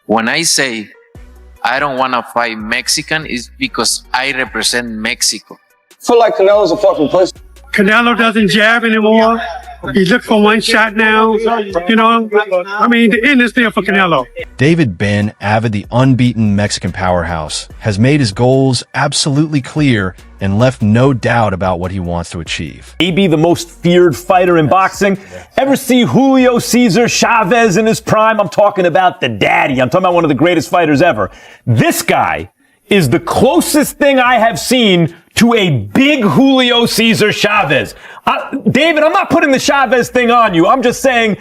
When I say I don't want to fight Mexican, it's because I represent Mexico. I feel like Canelo's a fucking pussy. Canelo doesn't jab anymore. He looks for one shot now. You know, I mean, the end is there for Canelo. David Benavidez, the unbeaten Mexican powerhouse, has made his goals absolutely clear and left no doubt about what he wants to achieve. Maybe the most feared fighter in boxing. Ever see Julio Cesar Chavez in his prime? I'm talking about the daddy. I'm talking about one of the greatest fighters ever. This guy is the closest thing I have seen to a big Julio Cesar Chavez. David, I'm not putting the Chavez thing on you. I'm just saying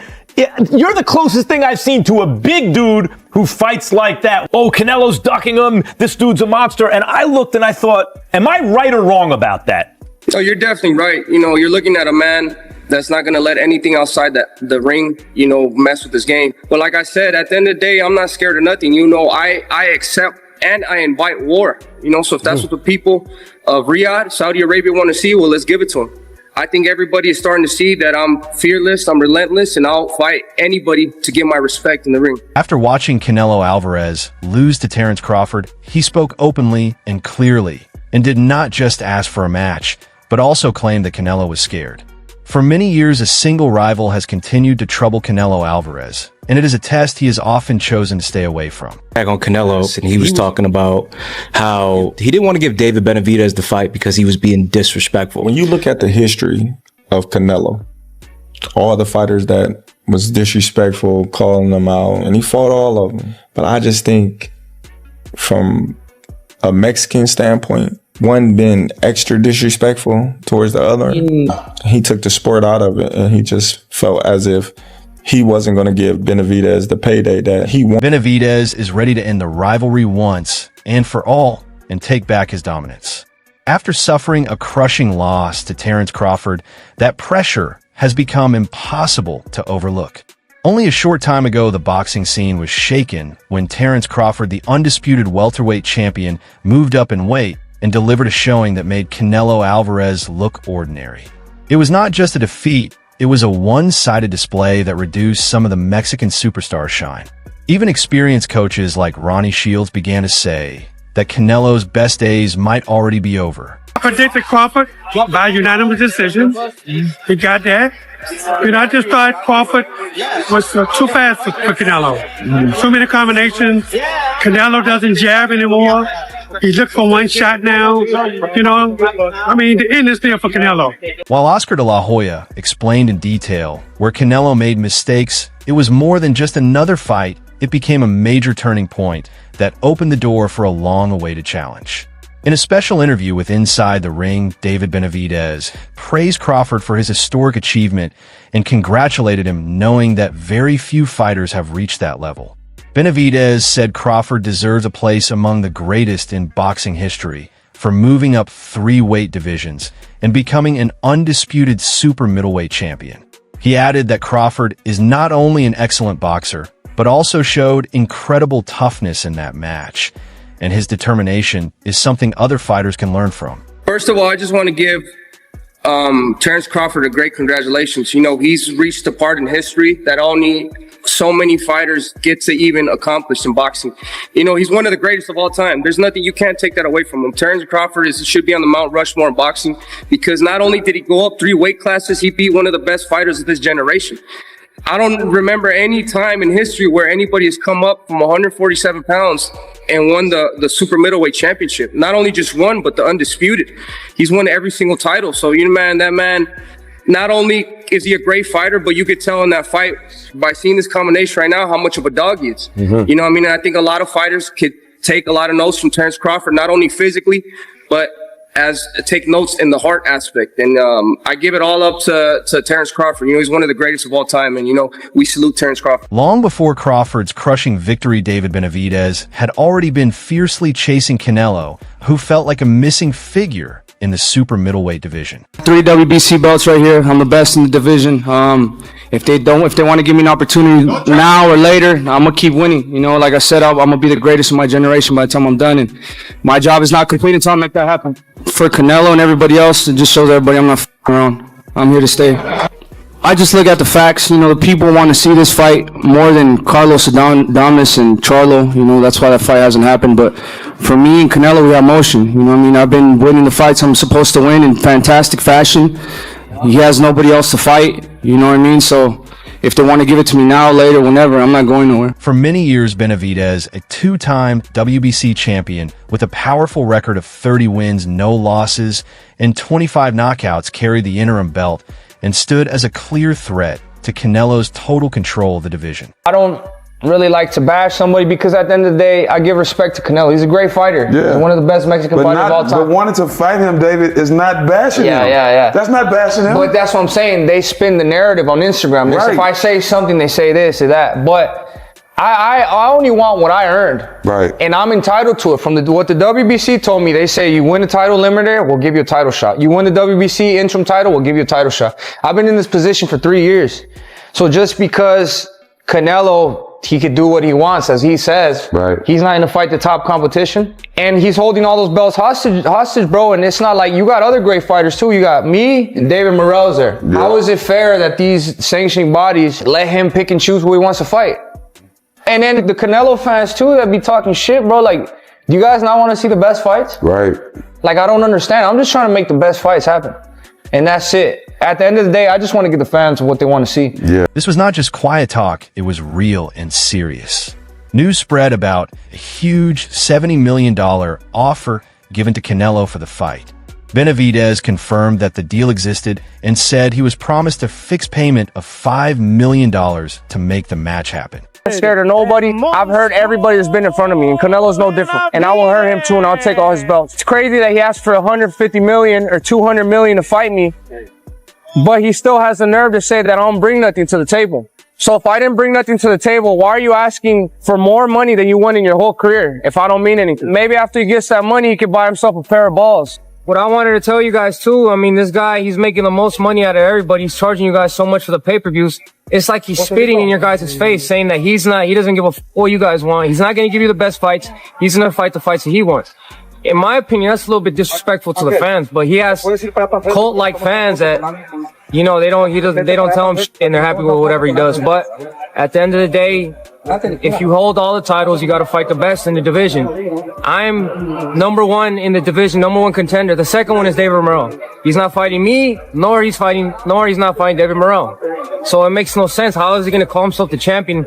you're the closest thing I've seen to a big dude who fights like that. Oh, Canelo's ducking him. This dude's a monster. And I looked and I thought, am I right or wrong about that? No, you're definitely right. You know, you're looking at a man that's not going to let anything outside the ring, you know, mess with his game. But like I said, at the end of the day, I'm not scared of nothing. You know, I accept and I invite war. You know, so if that's what the people of Riyadh, Saudi Arabia want to see, well, let's give it to them. I think everybody is starting to see that I'm fearless, I'm relentless, and I'll fight anybody to get my respect in the ring. After watching Canelo Alvarez lose to Terence Crawford, he spoke openly and clearly and did not just ask for a match, but also claimed that Canelo was scared. For many years, a single rival has continued to trouble Canelo Alvarez, and it is a test he has often chosen to stay away from. Back on Canelo, and he was talking about how he didn't want to give David Benavidez the fight because he was being disrespectful. When you look at the history of Canelo, all the fighters that was disrespectful, calling them out, and he fought all of them. But I just think from a Mexican standpoint, one being extra disrespectful towards the other, he took the sport out of it, and he just felt as if he wasn't going to give Benavidez the payday that he wanted. Benavidez is ready to end the rivalry once and for all and take back his dominance. After suffering a crushing loss to Terence Crawford, that pressure has become impossible to overlook. Only a short time ago, the boxing scene was shaken when Terence Crawford, the undisputed welterweight champion, moved up in weight and delivered a showing that made Canelo Alvarez look ordinary. It was not just a defeat, it was a one-sided display that reduced some of the Mexican superstars' shine. Even experienced coaches like Ronnie Shields began to say that Canelo's best days might already be over. I predicted Crawford by unanimous decision. He got that. You know, I just thought Crawford was too fast for Canelo. Too many combinations. Canelo doesn't jab anymore. He looks for one shot now. You know, I mean, the end is there for Canelo. While Oscar de la Hoya explained in detail where Canelo made mistakes, it was more than just another fight. It became a major turning point that opened the door for a long-awaited challenge. In a special interview with Inside the Ring, David Benavidez praised Crawford for his historic achievement and congratulated him, knowing that very few fighters have reached that level. Benavidez said Crawford deserves a place among the greatest in boxing history for moving up 3 weight divisions and becoming an undisputed super middleweight champion. He added that Crawford is not only an excellent boxer, but also showed incredible toughness in that match, and his determination is something other fighters can learn from. First of all, I just want to give Terence Crawford a great congratulations. You know, he's reached a part in history that only so many fighters get to even accomplish in boxing. You know, he's one of the greatest of all time. There's nothing, you can't take that away from him. Terence Crawford should be on the Mount Rushmore in boxing because not only did he go up 3 weight classes, he beat one of the best fighters of this generation. I don't remember any time in history where anybody has come up from 147 pounds and won the super middleweight championship. Not only just won, but the undisputed. He's won every single title. So, you know, man, that man, not only is he a great fighter, but you could tell in that fight by seeing this combination right now how much of a dog he is. You know what I mean? And I think a lot of fighters could take a lot of notes from Terence Crawford, not only physically, but take notes in the heart aspect. And I give it all up to Terence Crawford. You know, he's one of the greatest of all time. And, you know, we salute Terence Crawford. Long before Crawford's crushing victory, David Benavidez had already been fiercely chasing Canelo, who felt like a missing figure in the super middleweight division. 3 WBC belts right here. I'm the best in the division. If they want to give me an opportunity now or later, I'm gonna keep winning. You know, like I said, I'm gonna be the greatest of my generation by the time I'm done. And my job is not complete until I make that happen. For Canelo and everybody else, it just shows everybody I'm not f***ing around. I'm here to stay. I just look at the facts. You know, the people want to see this fight more than Carlos Adames and Charlo. You know, that's why that fight hasn't happened. But for me and Canelo, we have motion. You know what I mean? I've been winning the fights I'm supposed to win in fantastic fashion. He has nobody else to fight. You know what I mean? So if they want to give it to me now, later, whenever, I'm not going nowhere. For many years, Benavidez, a two-time WBC champion with a powerful record of 30 wins, no losses, and 25 knockouts, carried the interim belt and stood as a clear threat to Canelo's total control of the division. I don't really like to bash somebody because at the end of the day, I give respect to Canelo. He's a great fighter. Yeah. He's one of the best Mexican fighters of all time. But wanting to fight him, David, is not bashing him. Yeah. That's not bashing him. But that's what I'm saying. They spin the narrative on Instagram. Right. If I say something, they say this or that. But I only want what I earned. Right. And I'm entitled to it. From what the WBC told me, they say you win a title limiter, we'll give you a title shot. You win the WBC interim title, we'll give you a title shot. I've been in this position for 3 years. So just because Canelo, he could do what he wants, as he says. Right. He's not going to fight the top competition. And he's holding all those belts hostage, bro. And it's not like you got other great fighters too. You got me and David Morrell's there. Yeah. How is it fair that these sanctioning bodies let him pick and choose who he wants to fight? And then the Canelo fans too that be talking shit, bro. Like, do you guys not want to see the best fights? Right. Like, I don't understand. I'm just trying to make the best fights happen. And that's it. At the end of the day, I just want to give the fans what they want to see. Yeah. This was not just quiet talk, it was real and serious. News spread about a huge $70 million offer given to Canelo for the fight. Benavidez confirmed that the deal existed and said he was promised a fixed payment of $5 million to make the match happen. I'm scared of nobody. I've heard everybody that's been in front of me, and Canelo's no different. And I will hurt him too, and I'll take all his belts. It's crazy that he asked for 150 million or 200 million to fight me, but he still has the nerve to say that I don't bring nothing to the table. So if I didn't bring nothing to the table, why are you asking for more money than you won in your whole career if I don't mean anything? Maybe after he gets that money, he could buy himself a pair of balls. What I wanted to tell you guys too, I mean, this guy, he's making the most money out of everybody. He's charging you guys so much for the pay-per-views. It's like he's spitting in your guys' face, saying that he doesn't give a f what you guys want. He's not going to give you the best fights. He's going to fight the fights that he wants. In my opinion, that's a little bit disrespectful to the fans, but he has cult-like fans that, you know, they don't tell him shit and they're happy with whatever he does. But at the end of the day, if you hold all the titles, you got to fight the best in the division. I'm number one in the division, number one contender. The second one is David Morrell. He's not fighting me, nor he's not fighting David Morrell. So it makes no sense. How is he going to call himself the champion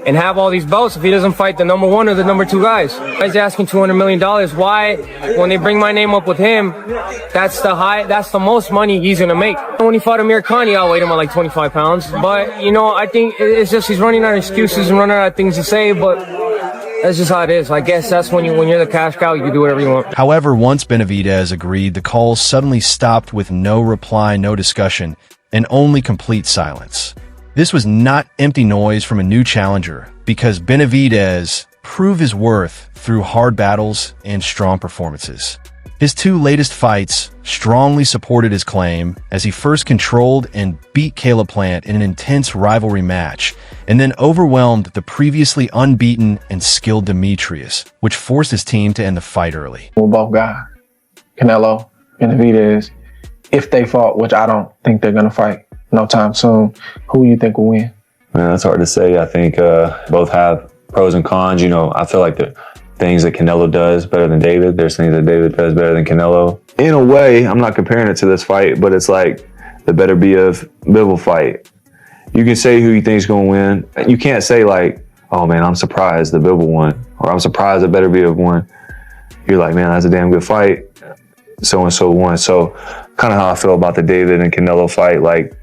and have all these belts if he doesn't fight the number one or the number two guys? He's asking $200 million. Why, when they bring my name up with him, that's the most money he's going to make. When he fought Amir Khan, he outweighed him at like 25 pounds. But, you know, I think it's just he's running out of excuses and running out of things to say, but that's just how it is. I guess that's when you're the cash cow, you can do whatever you want. However, once Benavidez agreed, the calls suddenly stopped with no reply, no discussion, and only complete silence. This was not empty noise from a new challenger, because Benavidez proved his worth through hard battles and strong performances. His two latest fights strongly supported his claim, as he first controlled and beat Caleb Plant in an intense rivalry match, and then overwhelmed the previously unbeaten and skilled Demetrius, which forced his team to end the fight early. Well, both guys, Canelo, Benavidez, if they fought, which I don't think they're going to fight no time soon, who do you think will win? Man, that's hard to say. I think both have pros and cons. You know, I feel like the things that Canelo does better than David. There's things that David does better than Canelo. In a way, I'm not comparing it to this fight, but it's like the better be of Bivol fight. You can say who you think is going to win. You can't say like, oh man, I'm surprised the Bivol won, or I'm surprised the better be of won. You're like, man, that's a damn good fight. So-and-so won. So kind of how I feel about the David and Canelo fight, like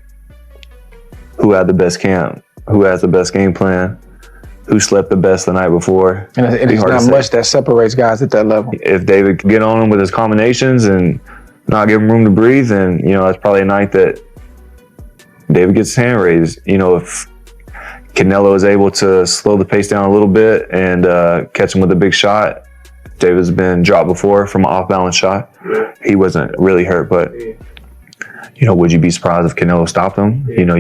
who had the best camp, who has the best game plan, who slept the best the night before. And it's not much that separates guys at that level. If David can get on him with his combinations and not give him room to breathe, then, you know, that's probably a night that David gets his hand raised. You know, if Canelo is able to slow the pace down a little bit and catch him with a big shot. David's been dropped before from an off-balance shot. He wasn't really hurt, but, you know, would you be surprised if Canelo stopped him? You know,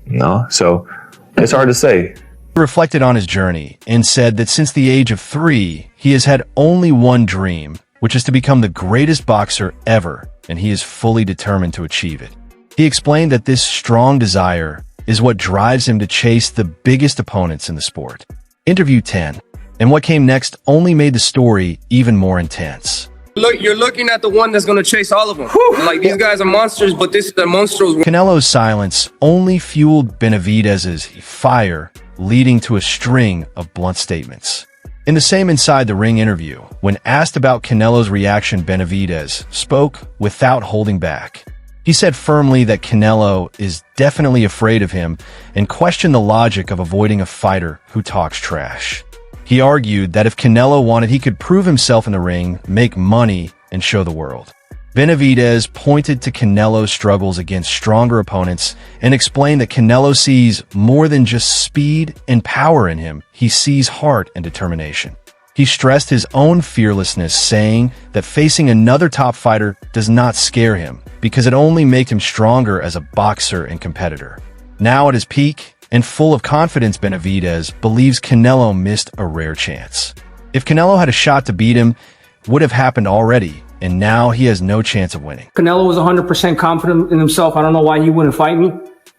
no. So it's hard to say. He reflected on his journey and said that since the age of 3, he has had only one dream, which is to become the greatest boxer ever, and he is fully determined to achieve it. He explained that this strong desire is what drives him to chase the biggest opponents in the sport. Interview 10. And what came next only made the story even more intense. Look, you're looking at the one that's going to chase all of them. Like, these guys are monsters, but this is the monsters. Canelo's silence only fueled Benavidez's fire, leading to a string of blunt statements. In the same Inside the Ring interview, when asked about Canelo's reaction, Benavidez spoke without holding back. He said firmly that Canelo is definitely afraid of him and questioned the logic of avoiding a fighter who talks trash. He argued that if Canelo wanted, he could prove himself in the ring, make money, and show the world. Benavidez pointed to Canelo's struggles against stronger opponents and explained that Canelo sees more than just speed and power in him. He sees heart and determination. He stressed his own fearlessness, saying that facing another top fighter does not scare him because it only makes him stronger as a boxer and competitor. Now at his peak and full of confidence, Benavidez believes Canelo missed a rare chance. If Canelo had a shot to beat him, it would have happened already, and now he has no chance of winning. Canelo was 100% confident in himself. I don't know why he wouldn't fight me,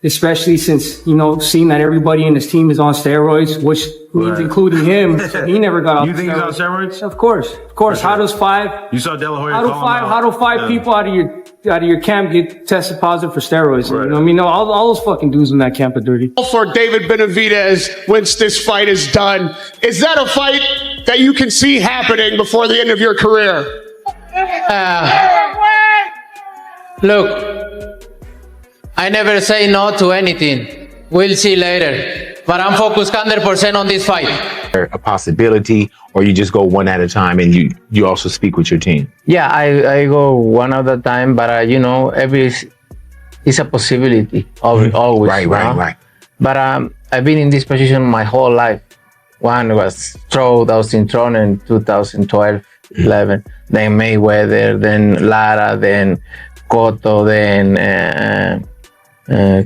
especially since, seeing that everybody in his team is on steroids, which means including him. So he never got off. You think he's on steroids? Of course. How does five? You saw De La Hoya How do five people out of your camp get tested positive for steroids? Right. You know what I mean? No, all those fucking dudes in that camp are dirty. For David Benavidez, once this fight is done, is that a fight that you can see happening before the end of your career? Look, I never say no to anything. We'll see later. But I'm focused 100% on this fight. A possibility, or you just go one at a time and you also speak with your team? Yeah, I go one at a time, but every is a possibility. Always. Right. But I've been in this position my whole life. One was Stroh, that was in Tron in 2012, 11. Then Mayweather, then Lara, then Cotto, then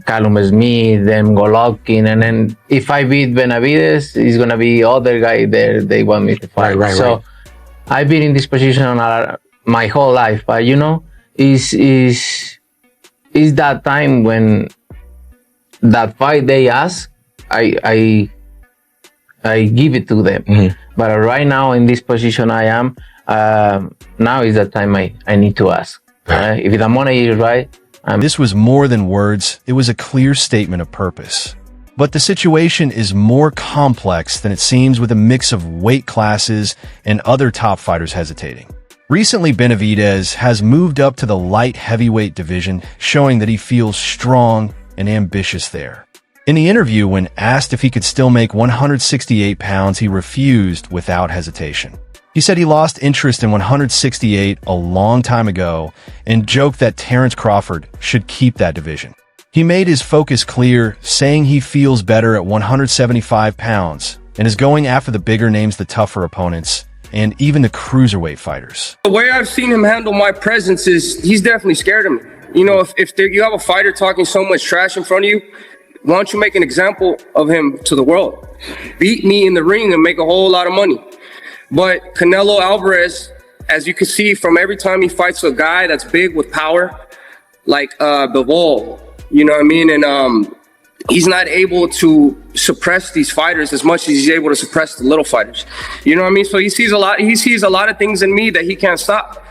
Callum Smith, then Golovkin, and then if I beat Benavidez, it's gonna be other guy there they want me to fight. Right. I've been in this position my whole life, but is that time when that fight they ask, I give it to them. Mm-hmm. But right now in this position I am, now is the time I need to ask. If the money is right. This was more than words, it was a clear statement of purpose. But the situation is more complex than it seems, with a mix of weight classes and other top fighters hesitating. Recently, Benavidez has moved up to the light heavyweight division, showing that he feels strong and ambitious there. In the interview, when asked if he could still make 168 pounds, he refused without hesitation. He said he lost interest in 168 a long time ago and joked that Terence Crawford should keep that division. He made his focus clear, saying he feels better at 175 pounds and is going after the bigger names, the tougher opponents, and even the cruiserweight fighters. The way I've seen him handle my presence is he's definitely scared of me. If you have a fighter talking so much trash in front of you, why don't you make an example of him to the world? Beat me in the ring and make a whole lot of money. But Canelo Alvarez, as you can see from every time he fights a guy that's big with power, like Bivol, you know what I mean? And he's not able to suppress these fighters as much as he's able to suppress the little fighters. You know what I mean? So he sees a lot of things in me that he can't stop.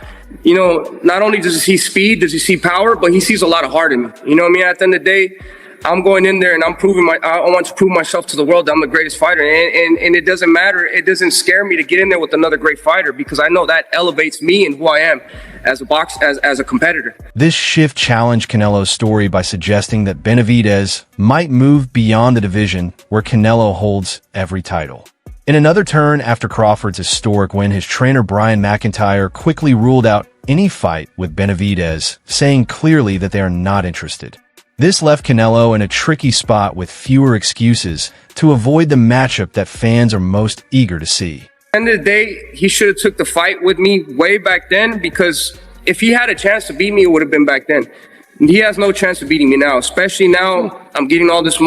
Not only does he see speed, does he see power, but he sees a lot of heart in me. You know what I mean? At the end of the day, I'm going in there and I want to prove myself to the world that I'm the greatest fighter. And it doesn't matter. It doesn't scare me to get in there with another great fighter, because I know that elevates me and who I am as a competitor. This shift challenged Canelo's story by suggesting that Benavidez might move beyond the division where Canelo holds every title. In another turn after Crawford's historic win, his trainer Brian McIntyre quickly ruled out any fight with Benavidez, saying clearly that they are not interested. This left Canelo in a tricky spot with fewer excuses to avoid the matchup that fans are most eager to see. At the end of the day, he should have took the fight with me way back then, because if he had a chance to beat me, it would have been back then. He has no chance of beating me now, especially now I'm getting all this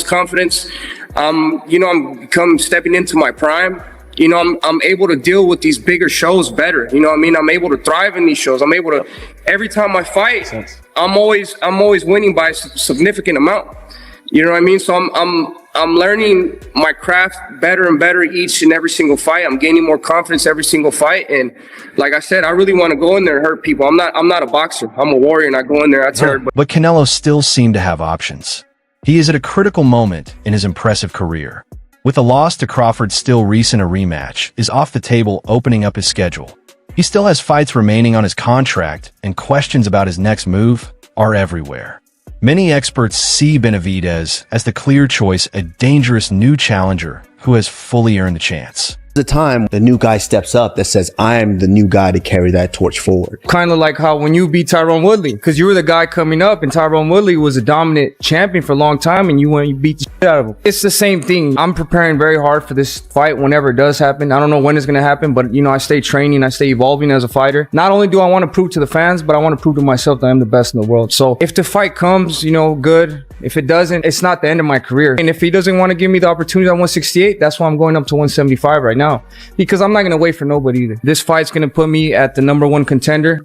confidence. I'm stepping into my prime. I'm able to deal with these bigger shows better. You know what I mean? I'm able to thrive in these shows. I'm able to, every time I fight, I'm always winning by a significant amount. You know what I mean? So I'm learning my craft better and better each and every single fight. I'm gaining more confidence every single fight. And like I said, I really want to go in there and hurt people. I'm not a boxer. I'm a warrior, and I go in there, I tear everybody. But Canelo still seemed to have options. He is at a critical moment in his impressive career. With a loss to Crawford still recent, a rematch is off the table, opening up his schedule. He still has fights remaining on his contract, and questions about his next move are everywhere. Many experts see Benavidez as the clear choice, a dangerous new challenger who has fully earned the chance. The time the new guy steps up that says, I'm the new guy to carry that torch forward. Kind of like how when you beat Tyrone Woodley, because you were the guy coming up, and Tyrone Woodley was a dominant champion for a long time, and you beat the shit out of him. It's the same thing. I'm preparing very hard for this fight whenever it does happen. I don't know when it's going to happen, but, you know, I stay training, I stay evolving as a fighter. Not only do I want to prove to the fans, but I want to prove to myself that I'm the best in the world. So if the fight comes, you know, good. If it doesn't, it's not the end of my career. And if he doesn't want to give me the opportunity at 168, that's why I'm going up to 175 right now. Because I'm not going to wait for nobody either. This fight's going to put me at the #1 contender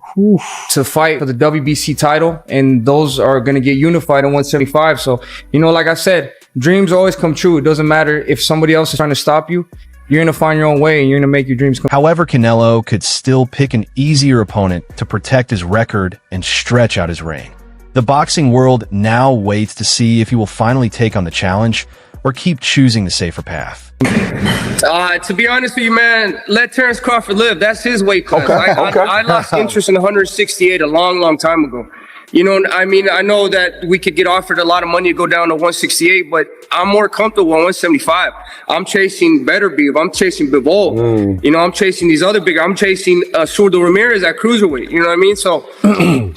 to fight for the WBC title. And those are going to get unified at 175. So, you know, like I said, dreams always come true. It doesn't matter if somebody else is trying to stop you. You're going to find your own way, and you're going to make your dreams come true. However, Canelo could still pick an easier opponent to protect his record and stretch out his reign. The boxing world now waits to see if he will finally take on the challenge or keep choosing the safer path. To be honest with you, man, let Terence Crawford live. That's his weight class. Okay. I lost interest in 168 a long time ago. You know, I mean, I know that we could get offered a lot of money to go down to 168, but I'm more comfortable at 175. I'm chasing Beterbiev. I'm chasing Bivol. You know, I'm chasing these other bigger. I'm chasing Surdo Ramirez at cruiserweight. You know what I mean? So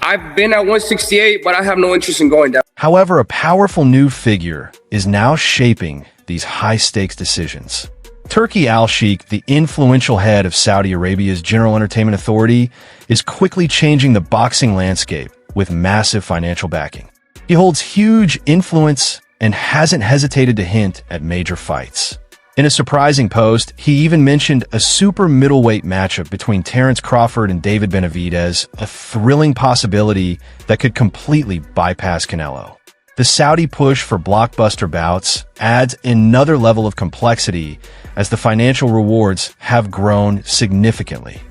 I've been at 168, but I have no interest in going down. However, a powerful new figure is now shaping these high-stakes decisions. Turki Al-Sheikh, the influential head of Saudi Arabia's General Entertainment Authority, is quickly changing the boxing landscape with massive financial backing. He holds huge influence and hasn't hesitated to hint at major fights. In a surprising post, he even mentioned a super middleweight matchup between Terence Crawford and David Benavidez, a thrilling possibility that could completely bypass Canelo. The Saudi push for blockbuster bouts adds another level of complexity as the financial rewards have grown significantly.